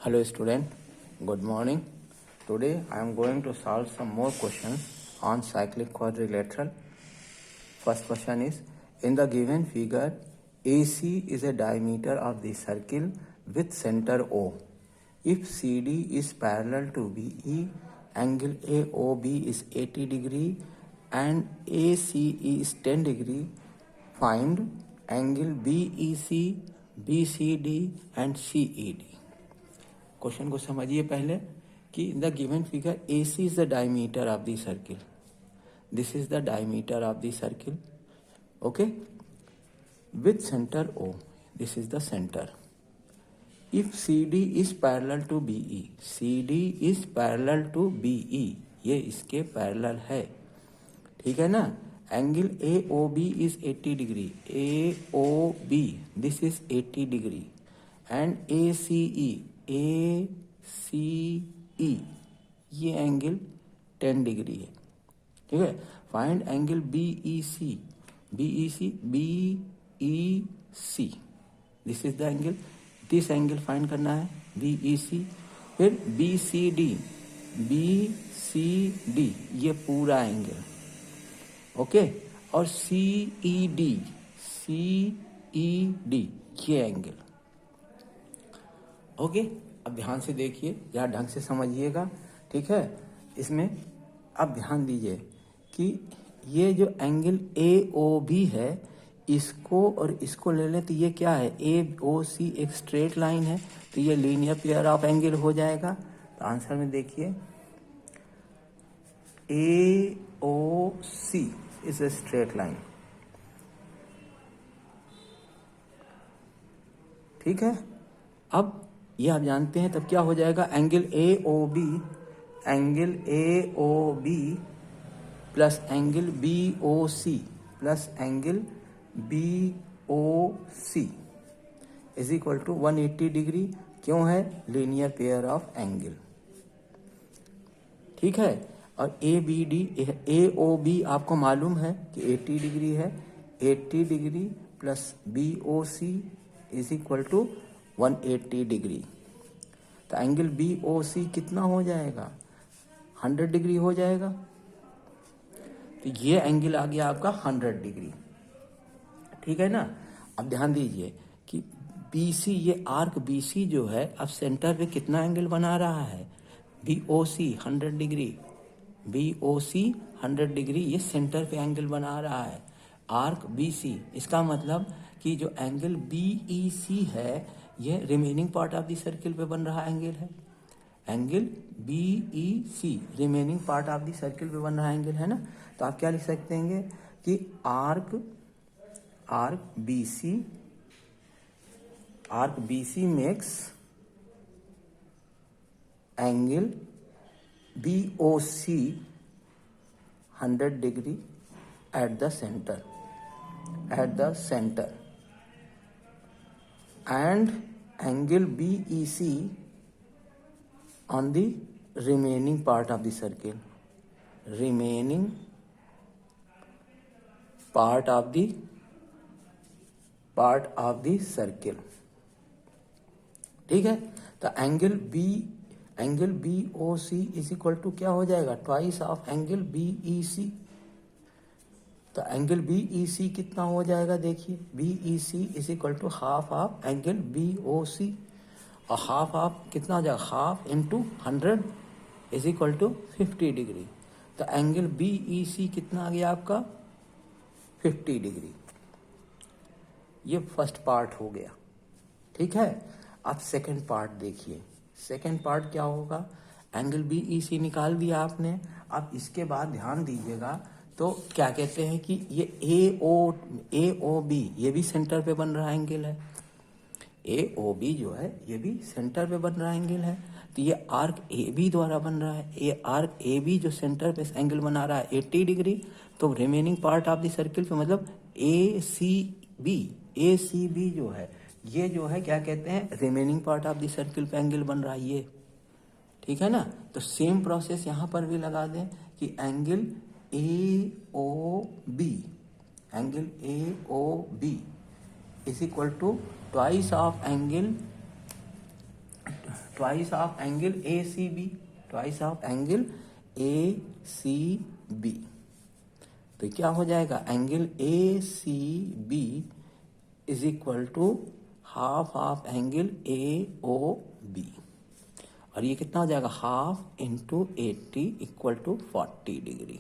Hello student, good morning. Today I am going to solve some more questions on cyclic quadrilateral. First question is, in the given figure, AC is a diameter of the circle with center O. If CD is parallel to BE, angle AOB is 80 degree and ACE is 10 degree. Find angle BEC, BCD and CED. Question को समझिए पहले कि the given figure AC is the diameter of the circle. This is the diameter of the circle, okay, with centre O. This is the centre. If CD is parallel to BE, CD is parallel to BE, ये इसके parallel है, ठीक है ना. Angle AOB is 80 degree, AOB this is 80 degree and ACE ये angle 10 degree है, ठीक है. Find angle BEC, this is the angle, this angle find करना है BEC. फिर BCD ये पूरा एंगल, ओके, और CED ये एंगल, ओके. अब ध्यान से देखिए, जरा ढंग से समझिएगा, ठीक है. इसमें अब ध्यान दीजिए कि ये जो एंगल AOB है, इसको और इसको ले लें तो ये क्या है, AOC एक स्ट्रेट लाइन है, तो ये लीनियर पेयर ऑफ एंगल हो जाएगा. तो आंसर में देखिए AOC is a straight line, ठीक है. अब ये आप जानते हैं, तब क्या हो जाएगा, angle AOB plus angle BOC plus angle BOC is equal to 180 degree. क्यों है, लीनियर पेयर ऑफ एंगल, ठीक है. और AOB आपको मालूम है कि 80 डिग्री है, 80 degree plus BOC is equal to 180 degree. तो एंगल BOC कितना हो जाएगा, 100 डिग्री हो जाएगा. तो ये एंगल आ गया आपका 100 डिग्री, ठीक है ना. अब ध्यान दीजिए कि BC, ये आर्क BC जो है, अब सेंटर पे कितना एंगल बना रहा है, BOC 100 डिग्री, BOC 100 डिग्री, ये सेंटर पे एंगल बना रहा है आर्क BC. इसका मतलब कि जो एंगल BEC है, ये remaining part of the circle पे बन रहा एंगल है. Angle BEC remaining part of the circle पे बन रहा एंगल है ना. तो आप क्या लिख सकते हैं कि arc BC makes angle BOC 100 degree at the centre and angle BEC on the remaining part of the circle, ठीक है. तो angle BOC is equal to क्या हो जाएगा, ट्वाइस ऑफ एंगल BEC. तो एंगल BEC कितना हो जाएगा, देखिए BEC is equal to half of angle BOC, और हाफ ऑफ कितना हो जाएगा, half into 100 is equal to 50 degree. तो एंगल BEC कितना आ गया आपका, 50 डिग्री. ये फर्स्ट पार्ट हो गया, ठीक है. अब सेकंड पार्ट देखिए. सेकंड पार्ट क्या होगा, एंगल BEC निकाल दिया आपने. अब इसके बाद ध्यान दीजिएगा, तो क्या कहते हैं कि ये AOB ये भी सेंटर पे बन रहा एंगल है. AOB जो है, ये भी सेंटर पे बन रहा एंगल है. तो ये आर्क AB द्वारा बन रहा है. ये आर्क AB जो सेंटर पे एंगल बना रहा है 80 डिग्री. तो remaining part of the circle पे मतलब ACB जो है, ये जो है क्या कहते हैं, remaining part of the circle पे एंगल बन रहा है ये, ठीक है ना. तो सेम प्रोसेस यहाँ पर भी लगा दें कि angle AOB is equal to twice of angle twice of angle A C B, twice of angle A C B. तो क्या हो जाएगा, angle A C B is equal to half of angle A O B. और ये कितना हो जाएगा, half into 80 equal to 40 degree.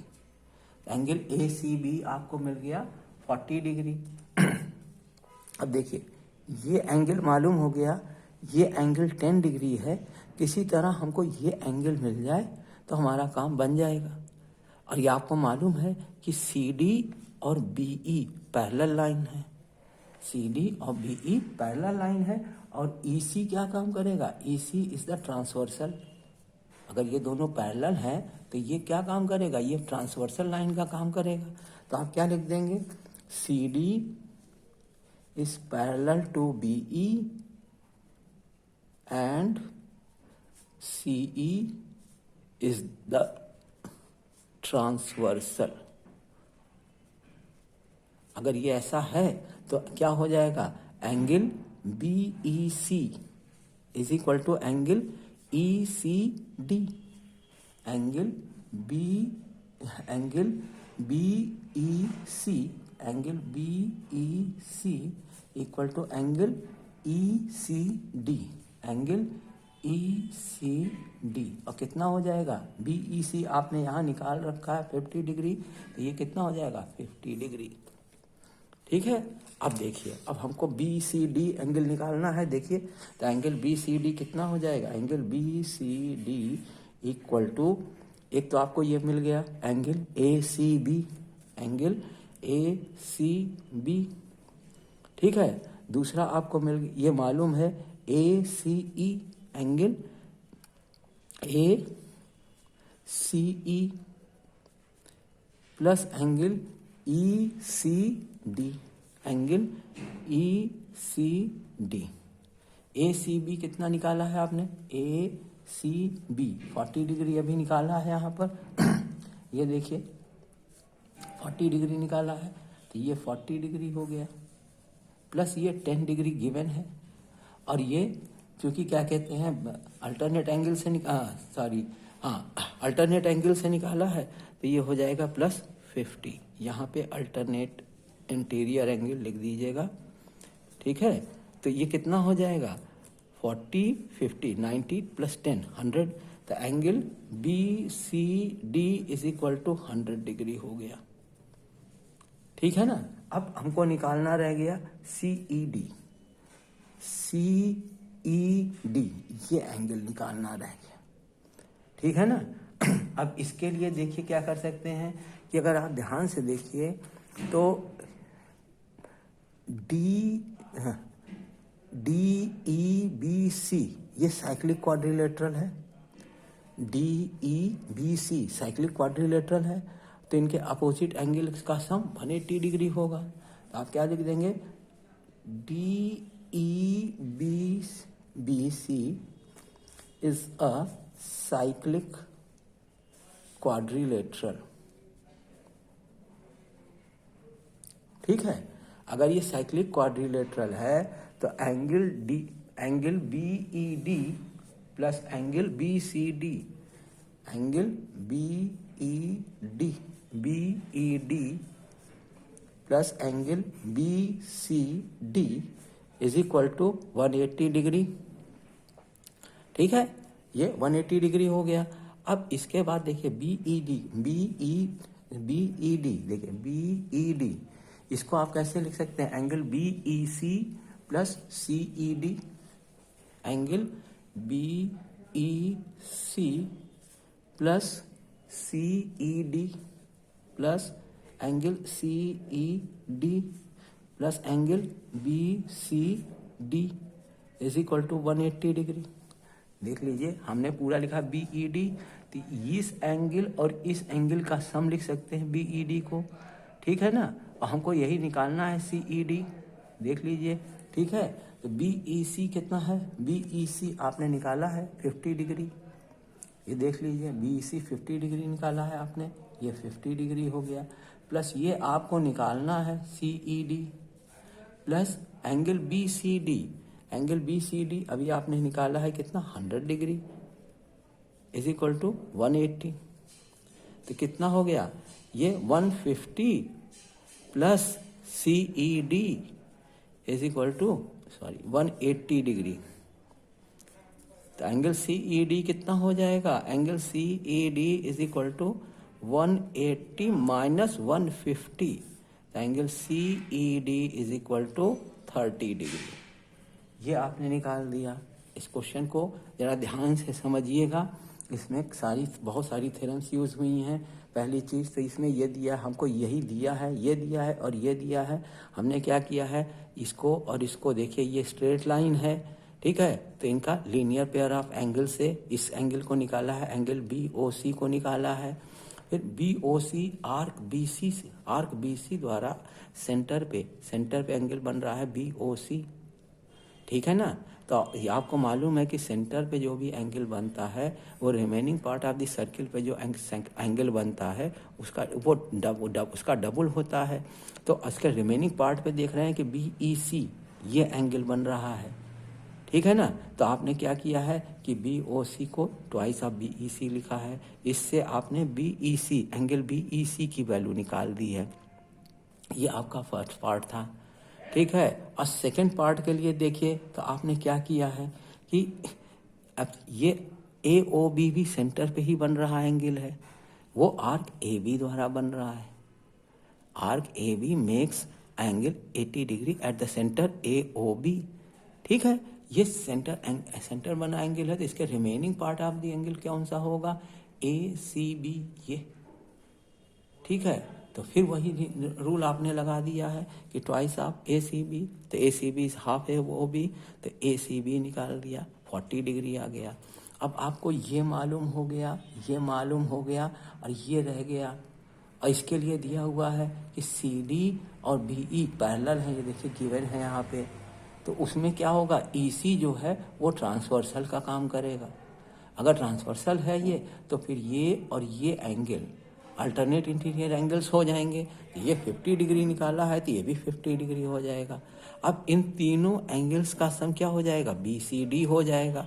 Angle A C B आपको मिल गया 40 डिग्री। अब देखिए ये एंगल मालूम हो गया, ये एंगल 10 डिग्री है। किसी तरह हमको ये एंगल मिल जाए तो हमारा काम बन जाएगा। और ये आपको मालूम है कि सी डी और बी ई पैरेलल लाइन है, सी डी और बी ई पैरेलल लाइन है। और ई सी क्या काम करेगा, ई सी इज द ट्रांसवर्सल। अगर ये दोनों पैरेलल हैं तो ये क्या काम करेगा, ये ट्रांसवर्सल लाइन का काम करेगा। तो आप क्या लिख देंगे, C D is parallel to B E and C E is the transversal. अगर ये ऐसा है तो क्या हो जाएगा, angle B E C is equal to angle E C D. Angle B E C, angle B E C equal to angle E C D, angle E C D. और कितना हो जाएगा, बी ई सी आपने यहाँ निकाल रखा है 50 degree, तो ये कितना हो जाएगा 50 डिग्री। ठीक है। अब देखिए, अब हमको बी सी डी एंगल निकालना है। देखिए तो एंगल बी सी डी कितना हो जाएगा, angle B C D equal to, एक तो आपको ये मिल गया angle A C B, angle A C B. ठीक है। दूसरा आपको ये मालूम है A C E, angle A C E plus angle E C D, angle E C D. A C B कितना निकाला है आपने, ए सी बी 40 डिग्री अभी निकाला है यहाँ पर। ये देखिए 40 डिग्री निकाला है, तो ये 40 डिग्री हो गया, प्लस ये 10 डिग्री गिवन है। और ये क्योंकि क्या कहते हैं, अल्टरनेट एंगल से अल्टरनेट एंगल से निकाला है, तो ये हो जाएगा प्लस 50। यहाँ पे अल्टरनेट इंटीरियर एंगल लिख दीजिएगा। ठीक है। तो ये कितना हो जाएगा, 40 50 90 प्लस 10 100। तो angle B C D is equal to 100 degree हो गया। ठीक है ना। अब हमको निकालना रह गया सी ई डी, सी ई डी ये एंगल निकालना रह गया। ठीक है ना। अब इसके लिए देखिए क्या कर सकते हैं कि अगर आप ध्यान से देखिए तो डी ई बी सी ये साइक्लिक क्वाड्रिलेटरल है, D E B C cyclic quadrilateral है। तो इनके अपोजिट एंगल का सम 180 डिग्री होगा। तो आप क्या लिख देंगे, D E B C is a cyclic quadrilateral. ठीक है। अगर ये साइक्लिक क्वाड्रिलेटरल है तो angle B E D plus angle B C D, angle B E D plus angle B C D is equal to 180 degree. ठीक है। ये 180 degree हो गया। अब इसके बाद देखिए बी ई डी देखिए बी ई डी, इसको आप कैसे लिख सकते हैं, angle B E C plus C E D, angle B E C plus C E D plus angle C E D plus angle B C D is equal to 180 degree. देख लीजिए हमने पूरा लिखा बी ई डी, तो इस angle और इस angle का सम लिख सकते हैं बी ई डी को। ठीक है ना। और हमको यही निकालना है सी ई डी। देख लीजिए। ठीक है। तो बी ई सी कितना है, बी ई सी आपने निकाला है 50 डिग्री। ये देख लीजिए बी ई सी 50 डिग्री निकाला है आपने, ये 50 डिग्री हो गया। प्लस ये आपको निकालना है C E D plus angle B C D, angle B C D अभी आपने निकाला है कितना 100 डिग्री इज इक्वल टू 180, तो कितना हो गया ये 150 plus C E D is equal to 180 degree. तो एंगल सी ई डी कितना हो जाएगा, angle C E D is equal to 180 minus 150, तो angle C E D is equal to 30 degree. ये आपने निकाल दिया। इस क्वेश्चन को जरा ध्यान से समझिएगा, इसमें बहुत सारी थ्योरम्स यूज हुई हैं। पहली चीज़ तो इसमें ये दिया, हमको यही दिया है, ये दिया है और ये दिया है। हमने क्या किया है, इसको और इसको देखिए, ये स्ट्रेट लाइन है, ठीक है, तो इनका लीनियर पेयर ऑफ एंगल से इस एंगल को निकाला है, एंगल बी ओ सी को निकाला है। फिर बी ओ सी आर्क बी सी द्वारा सेंटर पे एंगल बन रहा है बी ओ सी, ठीक है ना। तो ये आपको मालूम है कि सेंटर पे जो भी एंगल बनता है वो remaining part of the circle पे जो एंगल बनता है उसका उसका डबल होता है। तो इसके रिमेनिंग पार्ट पे देख रहे हैं कि बी ई सी ये एंगल बन रहा है, ठीक है ना। तो आपने क्या किया है कि बी ओ सी को twice of B E C लिखा है। इससे आपने B E C angle B E C की वैल्यू निकाल दी है। ये आपका फर्स्ट पार्ट था, ठीक है। और सेकंड पार्ट के लिए देखिए, तो आपने क्या किया है कि अब ये ए ओ बी भी सेंटर पे ही बन रहा एंगल है, वो आर्क ए बी द्वारा बन रहा है। Arc A B makes angle 80 degree at the centre A O B, ठीक है। ये सेंटर बना एंगल है, तो इसके remaining part of the angle कौन सा होगा, ए सी बी, ये, ठीक है। तो फिर वही रूल आपने लगा दिया है कि twice of A C B, तो ए सी बी हाफ है वो बी, तो ए सी बी निकाल दिया, 40 डिग्री आ गया। अब आपको ये मालूम हो गया, ये मालूम हो गया और ये रह गया। और इसके लिए दिया हुआ है कि सी डी और बी ई पैरेलल है, ये देखिए गिवन है यहाँ पे। तो उसमें क्या होगा, ई सी जो है वो ट्रांसवर्सल का काम करेगा। अगर ट्रांसवर्सल है ये, तो फिर ये और ये एंगल अल्टरनेट इंटीरियर एंगल्स हो जाएंगे। ये 50 डिग्री निकाला है तो ये भी 50 डिग्री हो जाएगा। अब इन तीनों एंगल्स का सम क्या हो जाएगा, बी सी डी हो जाएगा।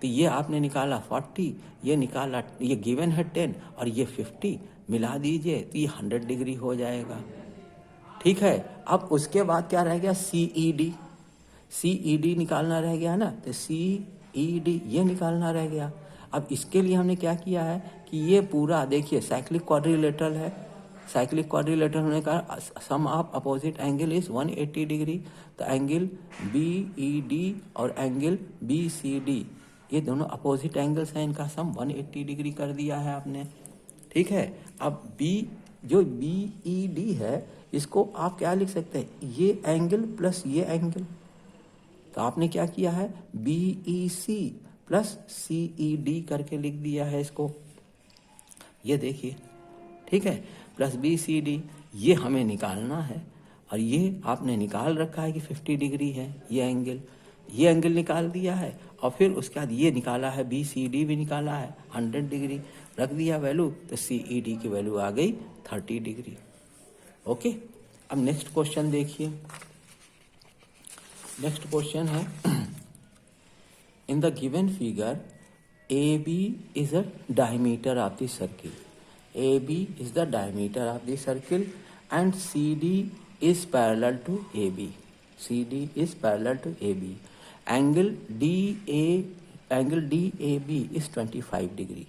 तो ये आपने निकाला 40, ये निकाला, ये गिवन है 10 और ये 50, मिला दीजिए तो ये 100 डिग्री हो जाएगा, ठीक है। अब उसके बाद क्या रह गया, सी ई डी निकालना रह गया ना, तो सी ई डी ये निकालना रह गया। अब इसके लिए हमने क्या किया है कि ये पूरा देखिए साइक्लिक क्वाड्रिलेटरल है। साइक्लिक क्वाड्रिलेटरल होने का sum of opposite angle is 180 degree. तो एंगल बी ई डी और एंगल बी सी डी ये दोनों अपोजिट एंगल्स हैं, इनका सम 180 डिग्री कर दिया है आपने, ठीक है। अब जो बी ई डी है इसको आप क्या लिख सकते हैं, ये एंगल प्लस ये एंगल। तो आपने क्या किया है, B E C plus C E D करके लिख दिया है इसको, ये देखिए, ठीक है, प्लस बी सी डी। ये हमें निकालना है और ये आपने निकाल रखा है कि 50 डिग्री है ये एंगल निकाल दिया है। और फिर उसके बाद ये निकाला है, बी सी डी भी निकाला है, 100 डिग्री रख दिया वैल्यू, तो सी ई डी की वैल्यू आ गई 30 डिग्री। ओके, अब नेक्स्ट क्वेश्चन देखिए। नेक्स्ट क्वेश्चन है, in the given figure AB is a diameter of the circle. AB is the diameter of the circle and CD is parallel to AB. CD is parallel to AB. Angle DAB is 25 degree.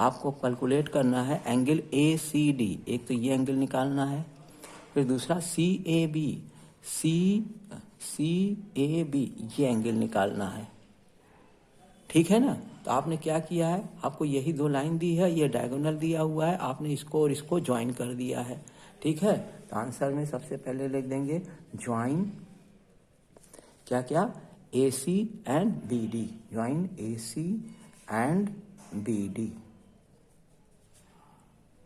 आपको calculate करना है angle ACD, एक तो ये angle निकालना है, फिर दूसरा CAB ये एंगल निकालना है, ठीक है ना। तो आपने क्या किया है, आपको यही दो लाइन दी है, ये डायगोनल दिया हुआ है, आपने इसको और इसको ज्वाइन कर दिया है, ठीक है। तो आंसर में सबसे पहले लिख देंगे ज्वाइन क्या क्या, A C and B D, join A C and B D,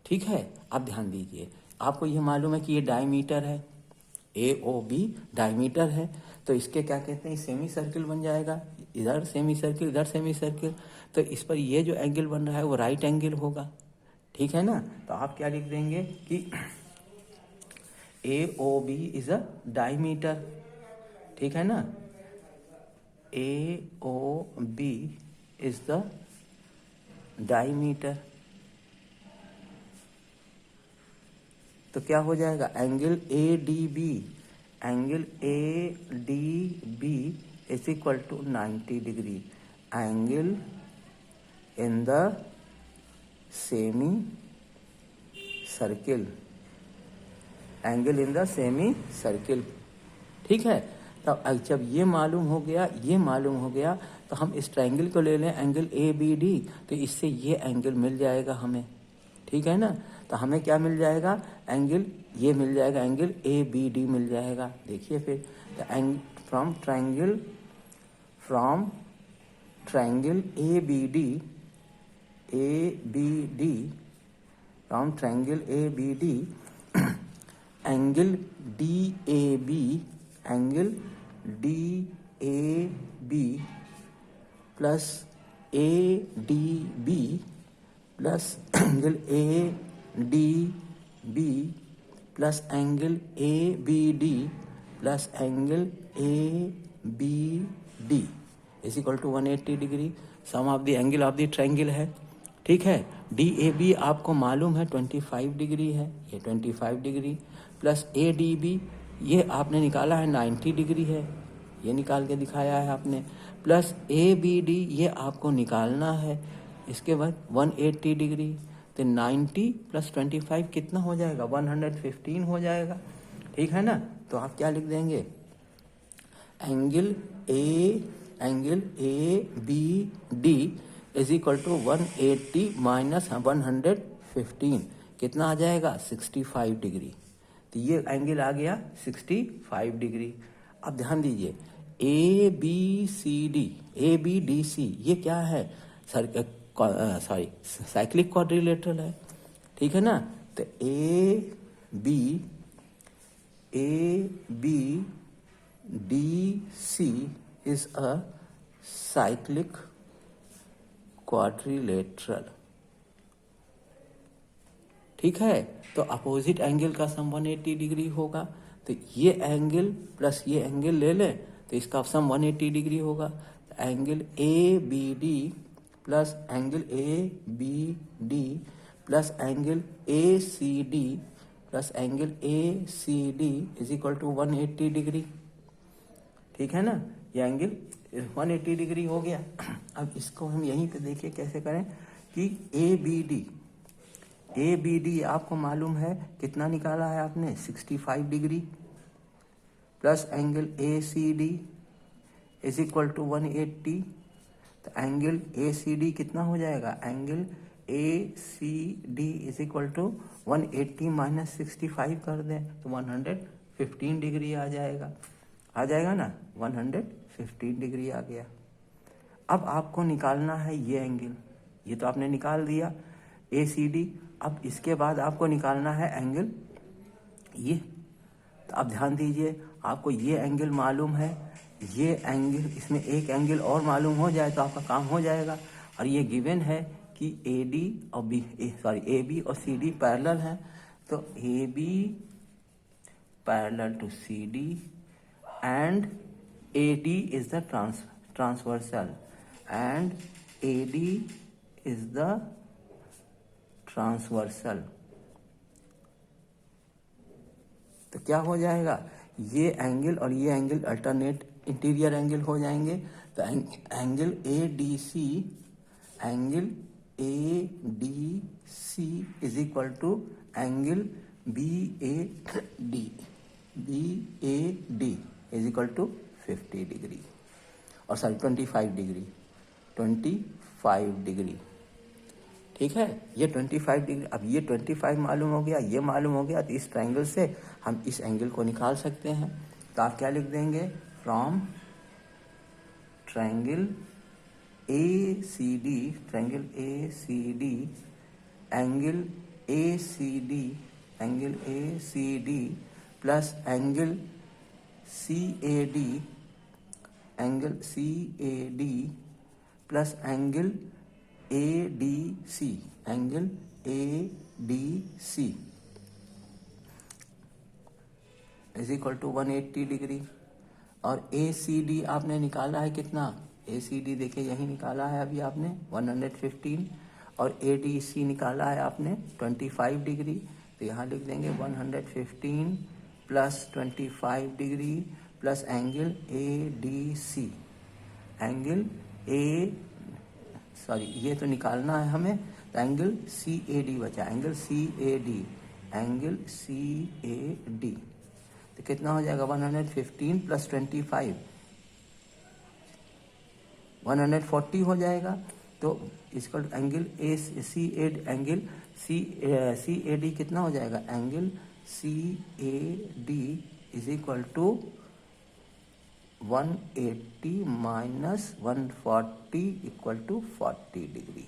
ठीक है। अब ध्यान दीजिए, आपको ये मालूम है कि ये डायमीटर है, ए ओ बी डायमीटर है, तो इसके क्या कहते हैं, सेमी सर्किल बन जाएगा, इधर सेमी सर्किल इधर सेमी सर्किल, तो इस पर ये जो एंगल बन रहा है वो राइट एंगल होगा, ठीक है ना। तो आप क्या लिख देंगे कि A O B is a diameter, ठीक है ना। AOB is the diameter. तो क्या हो जाएगा, angle ADB, angle ADB is equal to 90 degree. Angle in the semicircle, angle in the semicircle. ठीक है. तब जब ये मालूम हो गया, ये मालूम हो गया, तो हम इस ट्रायंगल को ले लें एंगल ABD, तो इससे ये एंगल मिल जाएगा हमें. ठीक है ना. तो हमें क्या मिल जाएगा, एंगल ये मिल जाएगा, एंगल ABD मिल जाएगा. देखिए फिर, from triangle ABD, from triangle ABD, angle DAB plus ADB plus angle ADB plus angle ABD plus angle ABD is equal to 180 degree. Sum of the angle of the triangle है. ठीक है. DAB आपको मालूम है 25 degree है, ये 25 degree plus ADB ये आपने निकाला है 90 डिग्री है, ये निकाल के दिखाया है आपने, प्लस ABD ये आपको निकालना है. इसके बाद 180 डिग्री, तो 90 प्लस 25 कितना हो जाएगा, 115 हो जाएगा. ठीक है ना. तो आप क्या लिख देंगे, angle ABD is equal to 180 minus 115 कितना आ जाएगा, 65 डिग्री. तो ये एंगल आ गया 65 डिग्री. अब ध्यान दीजिए, ABDC ये क्या है, साइक्लिक क्वाड्रिलेटरल है. ठीक है ना. तो ABDC is a cyclic quadrilateral. ठीक है. तो अपोजिट एंगल का सम 180 डिग्री होगा. तो ये एंगल प्लस ये एंगल ले लें तो इसका सम 180 डिग्री होगा. Angle ABD plus angle ABD plus angle ACD plus angle ACD is equal to 180 degree. ठीक है ना. ये एंगल 180 डिग्री हो गया. अब इसको हम यहीं पे देखिए कैसे करें कि ABD आपको मालूम है कितना निकाला है आपने, 65 degree plus angle ACD is equal to 180. तो एंगल ACD कितना हो जाएगा, angle ACD is equal to 180 minus 65 कर दें तो 115 डिग्री आ जाएगा ना. 115 डिग्री आ गया. अब आपको निकालना है ये एंगल, ये तो आपने निकाल दिया ACD. अब इसके बाद आपको निकालना है एंगल ये. तो अब ध्यान दीजिए, आपको ये एंगल मालूम है, ये एंगल, इसमें एक एंगल और मालूम हो जाए तो आपका काम हो जाएगा. और ये गिवन है कि AB और CD पैरेलल है. तो AB parallel to CD and AD is the transversal and AD is the transversal. तो क्या हो जाएगा, ये एंगल और ये एंगल अल्टरनेट इंटीरियर एंगल हो जाएंगे. तो angle ADC is equal to angle BAD is equal to 50 degree और 25 डिग्री. ठीक है. ये 25 डिग्री. अब ये 25 मालूम हो गया, ये मालूम हो गया, तो इस ट्रायंगल से हम इस एंगल को निकाल सकते हैं. तो आप क्या लिख देंगे, from triangle ACD angle ACD plus angle CAD plus angle ADC is equal to 180 degree. और ACD आपने निकाला है कितना, ACD देखिए यही निकाला है अभी आपने 115, और ADC निकाला है आपने 25 डिग्री। तो यहाँ लिख देंगे 115 plus 25 degree plus angle ADC, angle ये तो निकालना है हमें, तो एंगल CAD बचा, एंगल CAD। तो कितना हो जाएगा 115 प्लस 25 140 हो जाएगा। तो इसका एंगल CAD कितना हो जाएगा, angle CAD is equal to 180 minus 140 equal to 40 degree.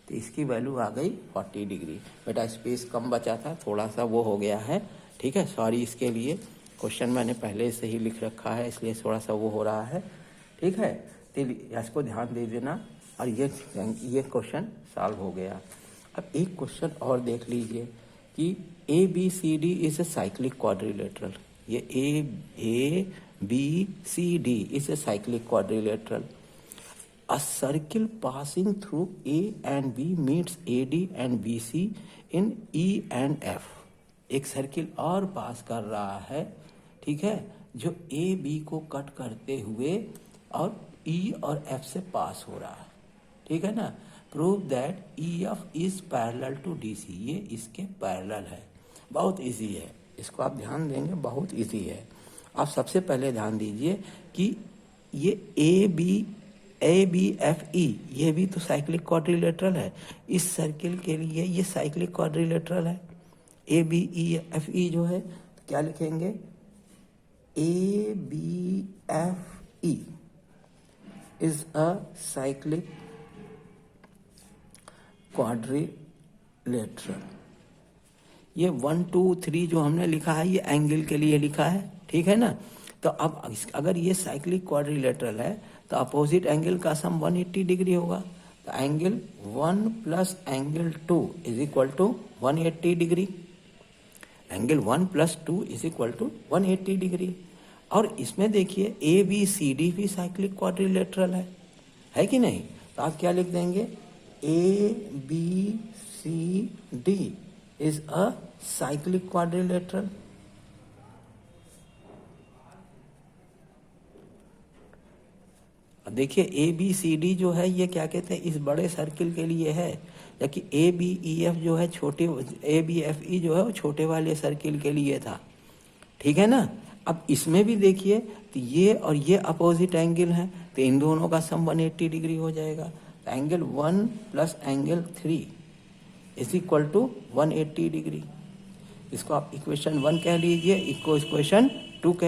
तो इसकी वैल्यू आ गई 40 डिग्री। बेटा स्पेस कम बचा था, थोड़ा सा वो हो गया है, ठीक है, सॉरी इसके लिए। क्वेश्चन मैंने पहले से ही लिख रखा है, इसलिए थोड़ा सा वो हो रहा है, ठीक है। तो इसको ध्यान दे देना, और ये क्वेश्चन सॉल्व हो गया। अब एक क्वेश्चन और देख लीजिए कि ABCD is a cyclic quadrilateral. ये ABCD is a cyclic quadrilateral. A circle passing through A and B meets AD and BC in E and F। एक सर्किल और पास कर रहा है, ठीक है, जो AB को कट करते हुए और E और F से पास हो रहा है, ठीक है ना। Prove that EF is parallel to DC। ये इसके पैरेलल है। बहुत इजी है, इसको आप ध्यान देंगे, बहुत इजी है। आप सबसे पहले ध्यान दीजिए कि ये ABFE ये भी तो साइक्लिक क्वाड्रिलेटरल है। इस सर्किल के लिए ये साइक्लिक क्वाड्रिलेटरल है। ABEFE जो है, तो क्या लिखेंगे, ABFE is a cyclic quadrilateral. ये 1 2 3 जो हमने लिखा है ये एंगल के लिए लिखा है, ठीक है ना। तो अब अगर ये साइक्लिक क्वाड्रिलेटरल है तो अपोजिट एंगल का सम 180 डिग्री होगा। तो angle 1 plus angle 2 is equal to 180 degree. Angle 1 plus 2 is equal to 180 degree. और इसमें देखिए ABCD भी साइक्लिक क्वाड्रिलेटरल है कि नहीं। तो आप क्या लिख देंगे, ABCD is a cyclic quadrilateral. देखिए ABCD जो है ये क्या कहते हैं, इस बड़े सर्किल के लिए है, जबकि ABEF जो है छोटे, ABFE जो है वो छोटे वाले सर्किल के लिए था, ठीक है ना। अब इसमें भी देखिए, तो ये और ये अपोजिट एंगल है, तो इन दोनों का सम 180 डिग्री हो जाएगा। तो angle 1 plus angle 3 is equal to 180 degree. इसको आप इक्वेशन 1 कह लीजिए, इसको इक्वेशन 2 कह